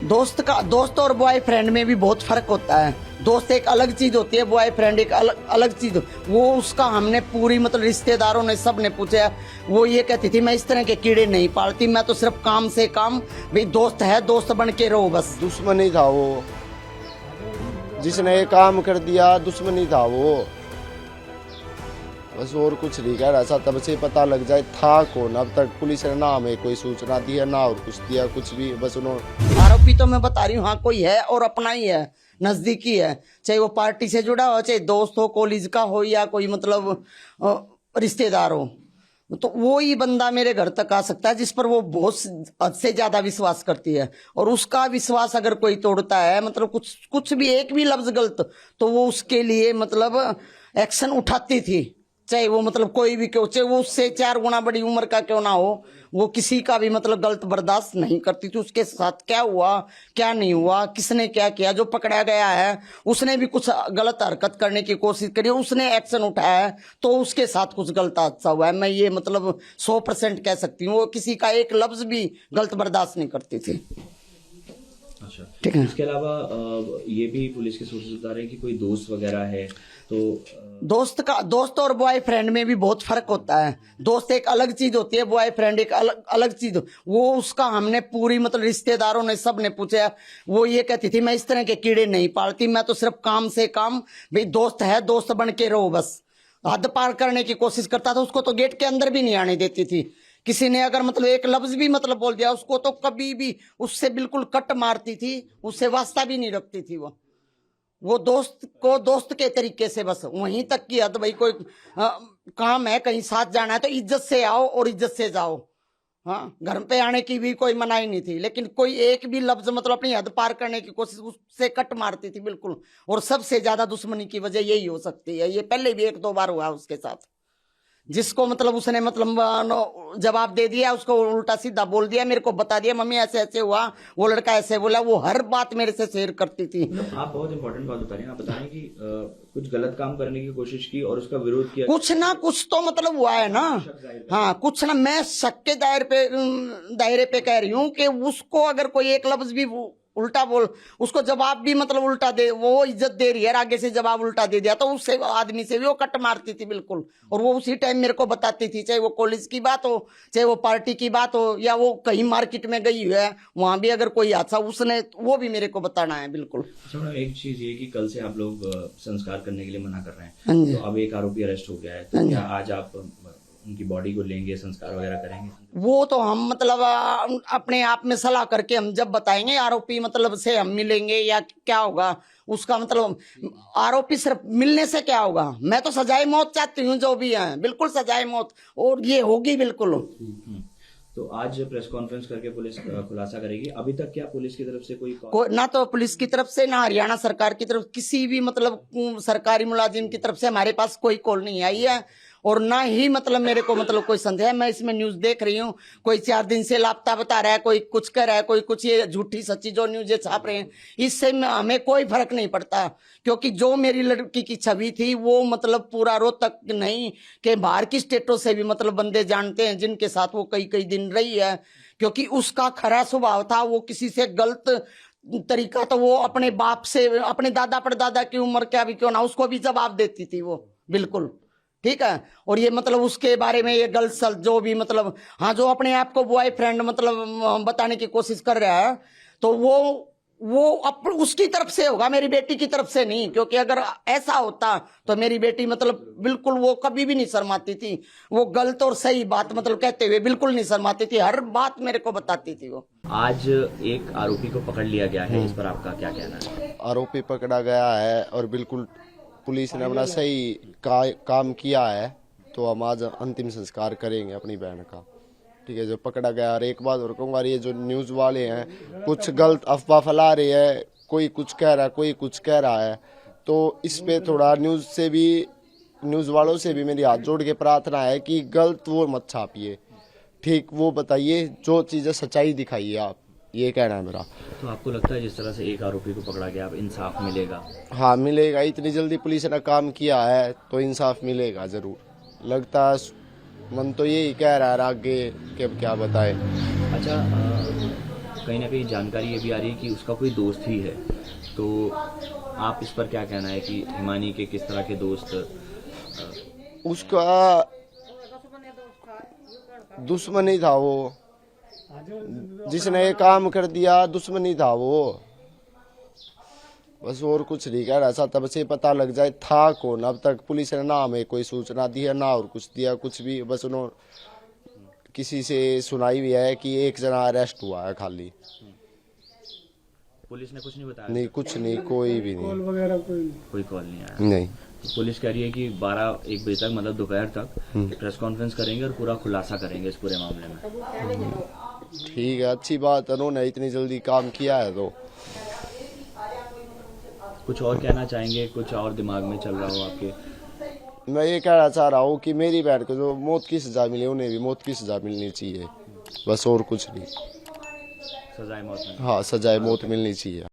दोस्त और बॉयफ्रेंड में भी बहुत फर्क होता है। दोस्त एक अलग चीज होती है, बॉयफ्रेंड एक अलग चीज। वो उसका हमने पूरी मतलब रिश्तेदारों ने सब ने पूछा, वो ये कहती थी मैं इस तरह के कीड़े नहीं पालती, मैं तो सिर्फ काम से काम, भाई दोस्त है दोस्त बन के रहो बस। दुश्मनी था वो, जिसने ये काम कर दिया दुश्मनी था वो, बस और कुछ नहीं कह रहा था। तब से पता लग जाए था कौन। अब तक पुलिस ने ना हमें कोई सूचना दी है ना और कुछ दिया, कुछ भी। बस उन्होंने आरोपी तो मैं बता रही हूँ, हाँ कोई है और अपना ही है, नजदीकी है, चाहे वो पार्टी से जुड़ा हो, चाहे दोस्त हो, कॉलेज का हो, या कोई मतलब रिश्तेदार हो, तो वो ही बंदा मेरे घर तक आ सकता है जिस पर वो बहुत हद से ज्यादा विश्वास करती है। और उसका विश्वास अगर कोई तोड़ता है, मतलब कुछ भी एक भी लफ्ज गलत, तो वो उसके लिए मतलब एक्शन उठाती थी, चाहे वो मतलब कोई भी क्यों, चाहे वो उससे 4 गुना बड़ी उम्र का क्यों ना हो, वो किसी का भी मतलब गलत बर्दाश्त नहीं करती थी। उसके साथ क्या हुआ क्या नहीं हुआ, किसने क्या किया, जो पकड़ा गया है उसने भी कुछ गलत हरकत करने की कोशिश करी, उसने एक्शन उठाया है, तो उसके साथ कुछ गलत हादसा हुआ है। मैं ये मतलब 100% कह सकती हूँ, वो किसी का एक लफ्ज भी गलत बर्दाश्त नहीं करती थी। अच्छा, ठीक है। इसके अलावा ये भी पुलिस के सोर्सेज बता रहे हैं कि कोई दोस्त वगैरह है, तो दोस्त और बॉयफ्रेंड में भी बहुत फर्क होता है। दोस्त एक अलग चीज होती है, बॉयफ्रेंड एक अलग चीज। वो उसका हमने पूरी मतलब रिश्तेदारों ने सब ने पूछा, वो ये कहती थी मैं इस तरह के कीड़े नहीं पालती, मैं तो सिर्फ काम से काम, भाई दोस्त है दोस्त बन के रहो बस। हद पार करने की कोशिश करता था, उसको तो गेट के अंदर भी नहीं आने देती थी। किसी ने अगर मतलब एक लफ्ज भी मतलब बोल दिया, उसको तो कभी भी उससे बिल्कुल कट मारती थी, उससे वास्ता भी नहीं रखती थी। वो दोस्त को दोस्त के तरीके से बस वहीं तक की हद, भाई कोई काम है कहीं साथ जाना है तो इज्जत से आओ और इज्जत से जाओ। हाँ, घर पे आने की भी कोई मनाही नहीं थी, लेकिन कोई एक भी लफ्ज मतलब अपनी हद पार करने की कोशिश, उससे कट मारती थी बिल्कुल। और सबसे ज्यादा दुश्मनी की वजह यही हो सकती है, ये पहले भी 1-2 बार हुआ उसके साथ। जिसको मतलब उसने मतलब जवाब दे दिया, उसको उल्टा सीधा बोल दिया, मेरे को बता दिया मम्मी ऐसे ऐसे हुआ, वो लड़का ऐसे बोला, वो हर बात मेरे से शेयर करती थी। आप बहुत इंपॉर्टेंट बात बता रहे हैं। आप बता रहे हैं कि कुछ गलत काम करने की कोशिश की और उसका विरोध किया। कुछ ना कुछ तो मतलब हुआ है ना। हाँ, कुछ ना, मैं शक के दायरे पे कह रही हूँ कि उसको अगर कोई एक लफ्ज भी उल्टा बोल, उसको जवाब भी मतलब उल्टा दे, वो इज्जत दे रही है, आगे से जवाब उल्टा दे दिया, तो उससे आदमी से भी वो कट मारती थी बिल्कुल। और वो उसी टाइम मेरे को बताती थी, चाहे वो कॉलेज की बात हो, चाहे वो पार्टी की बात हो, या वो कहीं मार्केट में गई हुई है, वहां भी अगर कोई हादसा, उसने वो भी मेरे को बताना है बिल्कुल। अच्छा मैडम, एक चीज ये कि कल से आप लोग संस्कार करने के लिए मना कर रहे हाँ हैं, जी। तो अब एक आरोपी अरेस्ट हो गया है, तो क्या आज आप उनकी बॉडी को लेंगे, संस्कार वगैरह करेंगे? वो तो हम मतलब अपने आप में सलाह करके हम जब बताएंगे, आरोपी मतलब से हम मिलेंगे या क्या होगा उसका मतलब। आरोपी सिर्फ मिलने से क्या होगा, मैं तो सजाए मौत चाहती हूँ, जो भी है बिल्कुल सजाए मौत, और ये होगी बिल्कुल। तो आज प्रेस कॉन्फ्रेंस करके पुलिस खुलासा करेगी। अभी तक क्या पुलिस की तरफ से कोई ना तो पुलिस की तरफ से, ना हरियाणा सरकार की तरफ, किसी भी मतलब सरकारी मुलाजिम की तरफ से हमारे पास कोई कॉल नहीं आई है, और ना ही मतलब मेरे को मतलब कोई संदेह है। मैं इसमें न्यूज देख रही हूँ, कोई 4 दिन से लापता बता रहा है, कोई कुछ कर रहा है, कोई कुछ, ये झूठी सच्ची जो न्यूज छाप रहे हैं, इससे हमें कोई फर्क नहीं पड़ता। क्योंकि जो मेरी लड़की की छवि थी वो मतलब पूरा रोहतक नहीं के बाहर की स्टेटों से भी मतलब बंदे जानते हैं, जिनके साथ वो कई दिन रही है। क्योंकि उसका खरा स्वभाव था, वो किसी से गलत तरीका, तो वो अपने बाप से, अपने दादा परदादा की उम्र क्या भी क्यों ना, उसको भी जवाब देती थी वो बिल्कुल। ठीक है। और ये मतलब उसके बारे में ये गर्ल्स जो भी मतलब, हाँ, जो अपने आप को बॉयफ्रेंड मतलब बताने की कोशिश कर रहा है, तो वो उसकी तरफ से होगा, मेरी बेटी की तरफ से नहीं। क्योंकि अगर ऐसा होता तो मेरी बेटी मतलब बिल्कुल वो कभी भी नहीं शर्माती थी, वो गलत और सही बात मतलब कहते हुए बिल्कुल नहीं शर्माती थी, हर बात मेरे को बताती थी वो। आज एक आरोपी को पकड़ लिया गया है, इस पर आपका क्या कहना है? आरोपी पकड़ा गया है और बिल्कुल पुलिस ने अपना सही काम किया है, तो हम आज अंतिम संस्कार करेंगे अपनी बहन का। ठीक है, जो पकड़ा गया। और एक बात और कहूँगा, ये जो न्यूज़ वाले हैं कुछ गलत अफवाह फैला रहे हैं, कोई कुछ कह रहा है कोई कुछ कह रहा है, तो इस पे थोड़ा न्यूज़ वालों से भी मेरी हाथ जोड़ के प्रार्थना है कि गलत वो मत छापिए, ठीक वो बताइए, जो चीज़ें सच्चाई दिखाइए आप, ये कहना है मेरा। तो आपको लगता है जिस तरह से एक आरोपी को पकड़ा गया, अब इंसाफ मिलेगा? हाँ मिलेगा, इतनी जल्दी पुलिस ने काम किया है तो इंसाफ मिलेगा जरूर। लगता है, मन तो यही कह रहा है, आगे कि अब क्या बताए। अच्छा, कहीं ना कहीं जानकारी ये भी आ रही है कि उसका कोई दोस्त ही है, तो आप इस पर क्या कहना है कि हिमानी के किस तरह के दोस्त? उसका दुश्मन ही था वो, जिसने ये काम कर दिया दुश्मन ही था वो। बस और कुछ नहीं कह रहा था, तब से पता लग जाए था कौन। अब तक पुलिस ने ना हमें कोई सूचना दी है ना और कुछ दिया कुछ भी। बस उन्होंने किसी से सुनाई भी है कि एक जना अरेस्ट हुआ है खाली। पुलिस ने कुछ नहीं बताया? नहीं कुछ नहीं, कोई भी नहीं, कोई कॉल नहीं आया? नहीं। तो पुलिस कह रही है कि 12-1 बजे तक, मतलब दोपहर तक प्रेस कॉन्फ्रेंस करेंगे और पूरा खुलासा करेंगे इस पूरे मामले में। ठीक है, अच्छी बात है, उन्होंने इतनी जल्दी काम किया है तो। कुछ और कहना चाहेंगे? कुछ और दिमाग में चल रहा हो आपके? मैं ये कहना चाह रहा हूँ कि मेरी बहन को जो मौत की सजा मिली उन्हें भी मौत की सजा मिलनी चाहिए, बस और कुछ नहीं। सजाए मौत में? हाँ, सजाए मौत मिलनी चाहिए।